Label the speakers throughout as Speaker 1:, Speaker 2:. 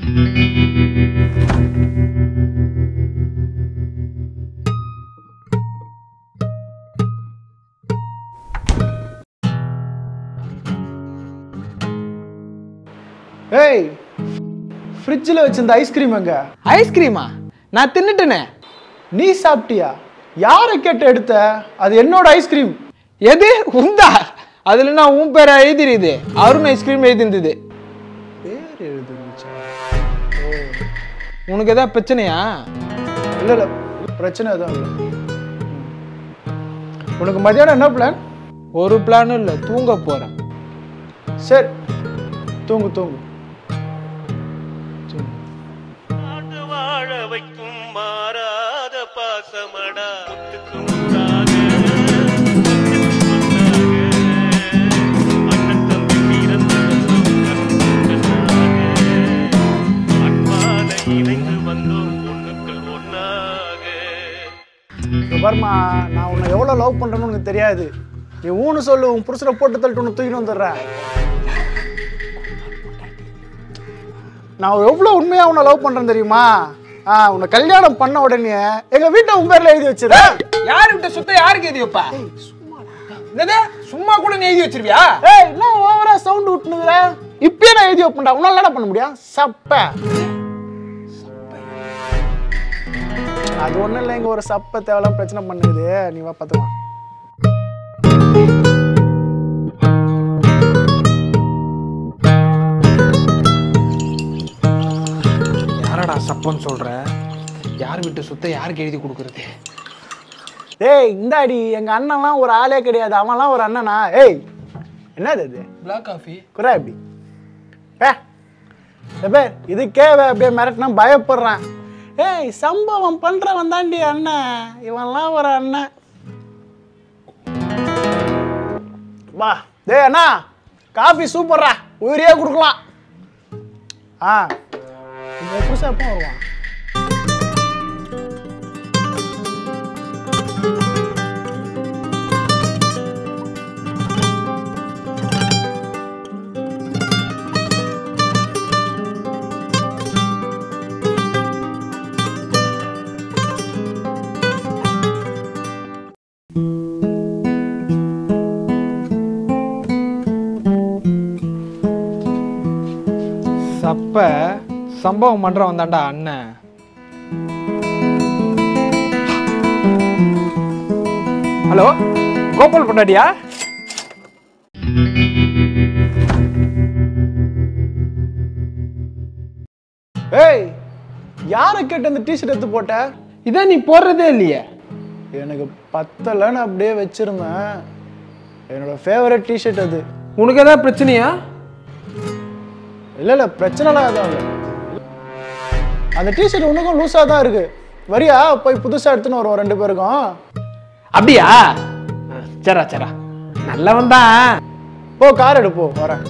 Speaker 1: ஏய், ஃப்ரிட்ஜில் வச்சிருந்த ஐஸ்கிரீம் எங்க?
Speaker 2: ஐஸ்கிரீமா? நான் தின்னுட்டேனே.
Speaker 1: நீ சாப்பிட்டியா? யாரை கேட்டு எடுத்த? அது என்னோட ஐஸ்கிரீம்.
Speaker 2: எது உந்தா? அதுல நான் உன் பேரை எழுதிருது. அருண் ஐஸ்கிரீம் எழுதிருந்தது.
Speaker 1: பேர் எழுதுச்சா?
Speaker 2: உனக்கு ஏதாவது பிரச்சனையா?
Speaker 1: இல்லை இல்லை, பிரச்சனை எதுவும் இல்லை. உனக்கு மதியானம் என்ன பிளான்?
Speaker 2: ஒரு பிளானும் இல்லை, தூங்க போறேன்.
Speaker 1: சரி, தூங்கு தூங்கு. பர்மா, நான் உன்னை எவ்வளோ லவ் பண்ணுறேன்னு உனக்கு தெரியாது. நீ ஊன்னு சொல்லு, உன் புருஷனை போட்டு தள்ளிட்டு உன்னை தூக்கிட்டு வந்துடுறேன். நான் எவ்வளோ உண்மையாக உன்னை லவ் பண்ணுறேன் தெரியுமா? உன்னை கல்யாணம் பண்ண உடனே எங்கள் வீட்டை உன் பேரில் எழுதி வச்சிருக்கேன்.
Speaker 2: யாரு விட்ட சுத்த யாருக்கு எழுதி வைப்பா? சும்மா கூட நீ எழுதி வச்சிருவியா?
Speaker 1: ஏய், என்ன ஓவரா சவுண்ட் விட்டுனுக்குற? இப்பயே நான் எழுதி வைப்பேன்டா. உன்னால என்ன பண்ண முடியும்? சப்ப அது ஒன்றும் இல்லை. இங்கே ஒரு சப்ப தேவையில்லாம் பிரச்சனை பண்ணுது. நீ வா பார்த்துக்கலாம்.
Speaker 2: யாரடா சப்பன்னு சொல்ற? யார் விட்டு சுத்த யாருக்கு எழுதி கொடுக்கறது?
Speaker 1: ஏய், இந்தாடி, எங்கள் அண்ணன்லாம் ஒரு ஆளே கிடையாது. அவன்லாம் ஒரு அண்ணனா? ஏய், என்னது அது?
Speaker 2: பிளாக் காஃபி
Speaker 1: குறை எப்படி பேர் இதுக்கே அப்படியே மிரட்டினா பயப்படுறான். ஏய், சம்பவம் பண்றவன் தாண்டி அண்ணன். இவன்லாம் ஒரு அண்ணன். வா டேய் அண்ணா, காஃபி சூப்பர்ரா, உயிரியே கொடுக்கலாம். புதுசாக எப்போ வருவான்?
Speaker 2: சப்ப சம்பவம் பண்றவன் தான்டா அண்ணன். ஹலோ, கோபால் பொண்டாட்டியா?
Speaker 1: ஏய், யாரை கேட்டு அந்த டிஷர்ட் எடுத்து போட்ட?
Speaker 2: இதான் நீ போடுறதே இல்லையே.
Speaker 1: எனக்கு பத்தலன்னு அப்படியே வச்சிருந்தேன். என்னோட ஃபேவரட் டிஷர்ட் அது.
Speaker 2: உனக்கு ஏதாவது பிரச்சனையா?
Speaker 1: இல்லை இல்லை, பிரச்சனைலாம் எதுவும் இல்லை. அந்த டிஷர்ட் உனக்கும் லூஸாக தான் இருக்கு. வரியா போய் புதுசாக எடுத்துன்னு வருவோம் ரெண்டு பேருக்கும்.
Speaker 2: அப்படியா? சரா சரா, நல்லவன் தான்.
Speaker 1: போ, கார் எடுப்போ, வரேன்.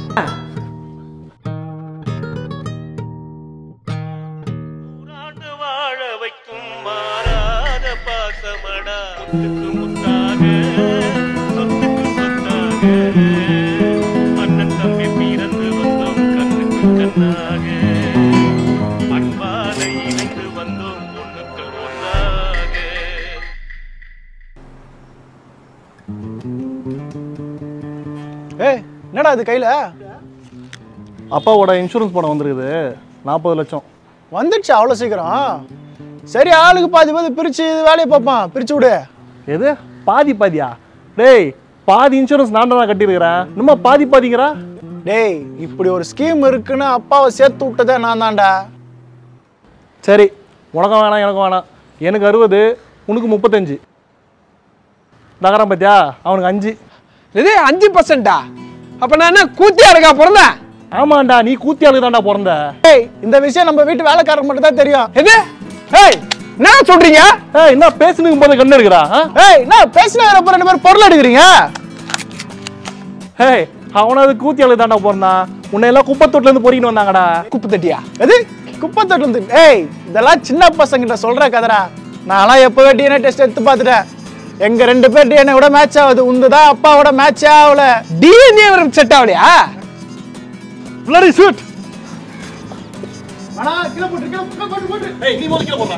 Speaker 1: ஏய், என்னடா இது கையில்?
Speaker 3: அப்பாவோட இன்சூரன்ஸ் பணம் வந்துருக்குது, 40 லட்சம்
Speaker 1: வந்துடுச்சு. அவ்வளோ சீக்கிரம்? சரி, ஆளுக்கு பாதி பாதி பிரித்து வேலையை பார்ப்பான். பிரித்து விடு.
Speaker 3: எது பாதி பாதியா? டேய், பாதி இன்சூரன்ஸ் நான் தான் கட்டியிருக்கிறேன், இன்னுமா பாதி பாதிங்கிறா?
Speaker 1: டேய், இப்படி ஒரு ஸ்கீம் இருக்குன்னு அப்பாவை சேர்த்து விட்டதே நான் தான்டா.
Speaker 3: சரி, உனக்கும் வேணாம் எனக்கும் வேணாம். எனக்கு 60, உனக்கு 35. நகரம் பார்த்தியா, அவனுக்கு 5.
Speaker 2: இது 5%? அப்ப நான் என்ன கூத்தியா இருக்கா பிறந்தேன்?
Speaker 3: ஆமாண்டா, நீ கூத்தியாளுக்கு தான்டா பிறந்த.
Speaker 1: ஏய், இந்த விஷயம் நம்ம வீட்டு வேலைக்காரங்க மட்டும் தான் தெரியும்.
Speaker 2: எது? ஏய், என்ன சொல்றீங்க?
Speaker 3: ஏய், என்ன பேசுனுக்கும் போது கண்ணு எடுக்கிறா?
Speaker 1: ஏய், என்ன பேசினப்ப ரெண்டு பேரும் பொருள் எடுக்கிறீங்க?
Speaker 3: ஏய், அவனாவது கூத்தியாளுக்கு தான்டா பிறந்தான். உன்னை எல்லாம் குப்பத்தொட்டில இருந்து பொறிக்கிட்டு வந்தாங்கடா.
Speaker 2: குப்பை தட்டியா?
Speaker 1: எது குப்பத்தொட்டு வந்து? ஏய், இதெல்லாம் சின்ன பசங்கிட்ட சொல்ற கதரா. நான்லாம் எப்பவே டிஎன்ஏ டெஸ்ட் எடுத்து பார்த்துட்டேன். எங்க ரெண்டு பேர் டிஎன்ஏ கூட மேட்ச் ஆகுது. உந்துதான் அப்பாவோட மேட்ச் ஆகல.
Speaker 2: டிஎன்ஏ செட் ஆகலையா?
Speaker 3: Bloody shoot.
Speaker 1: ஆனா கீழே போட்டு
Speaker 3: ஏய் நீ முதல்ல கீழே போடுறா